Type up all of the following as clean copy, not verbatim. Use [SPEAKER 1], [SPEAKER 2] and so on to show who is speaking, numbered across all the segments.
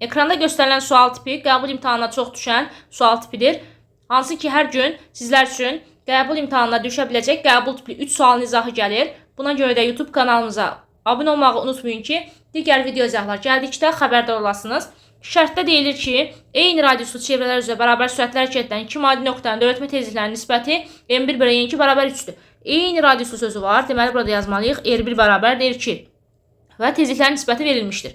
[SPEAKER 1] Ekranda göstərilən sual tipi qəbul imtahanına çox düşən sual tipidir. Hansı ki, hər gün sizlər üçün qəbul imtahanına düşə biləcək qəbul tipli 3 sualın izahı gəlir. Buna görə də YouTube kanalımıza abunə olmağı unutmayın ki, digər video izahlar gəldikdə xəbərdar olasınız. Şərtdə deyilir ki, eyni radiuslu çevrələr üzrə bərabər sürətlər hərəkətdən 2 maddi nöqtənin dövlətmə tezliklərinin nisbəti m1/n2 bərabər 3-dür. Eyni radiuslu sözü var. Deməli, burada yazmalıyıq. R1 bərabərdir 2 və tezliklərin nisbəti verilmişdir.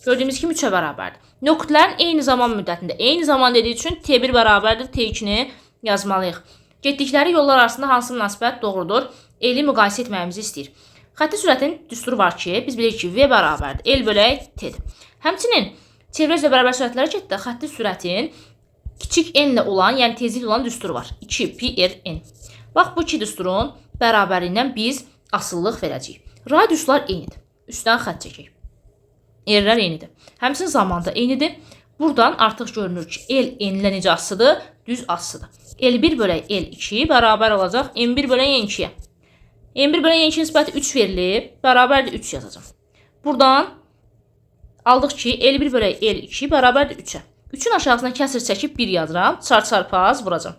[SPEAKER 1] Gördüyümüz kimi 3-ə bərabərdir. Nöqtələrin eyni zaman müddətində, eyni zaman dediyi üçün T1 bərabərdir T2-ni yazmalıyıq. Getdikləri yollar arasında hansı münasibət doğrudur? L-i müqayisə etməyimizi istəyir. Xətti sürətin düsturu var ki, biz bilirik ki, V bərabərdir. L bölək T-dir. Həmçinin çevrə üzrə bərabər sürətlər hərəkətdə xətti sürətin kiçik n ilə olan, yəni tezliklə olan düsturu var. 2πr(n). Bax, bu iki düsturun bərabərindən biz asıllıq verəcəyik. Radiuslar eynidir. Üstdən xətt çəkək. R-lər eynidir. Həmçinin zamanda eynidir. Buradan artıq görünür ki, L n-lə necə asıdır? Düz asıdır. L1 bölək L2 bərabər olacaq M1 bölək N2-yə. M1 bölək N2 nisbəti 3 verilib, bərabərdir 3 yazacağım. Buradan aldıq ki, L1 bölək L2 bərabərdir 3-ə. 3-ün aşağısına kəsr çəkib 1 yazıram, çarpaz vuracam.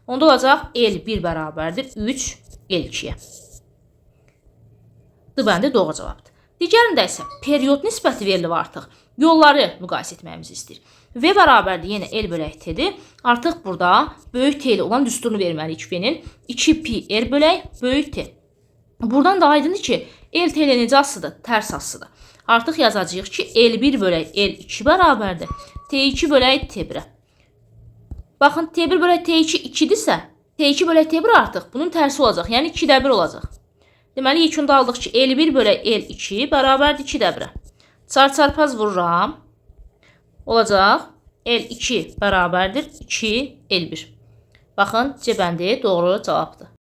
[SPEAKER 1] Onda olacaq L1 bərabərdir 3 L2-yə. D bəndi doğru cavabdır. Digərində isə period nisbəti verilib artıq. Yolları müqayisə etməyimizi istəyir. V bərabərdir yenə L bölək T-dir. Artıq burada böyük T ilə olan düsturunu verməliyik V-nin. 2πr bölək böyük T. Buradan da aydındır ki, L T ilə necə asıdır? Tərs asıdır. Artıq yazacağıq ki, L1 bölək L2 bərabərdir T2 bölək T1-ə. Baxın, T1 bölək T2 2-dirsə, T2 bölək T1 artıq bunun tərsi olacaq. Yəni 2-də 1 olacaq. Deməli, yekunda aldıq ki, L1 bölək L2 bərabərdir 2-də 1-ə. Çarpaz vururam. Olacaq L2 bərabərdir 2 L1. Baxın, C bəndi doğru cavabdır.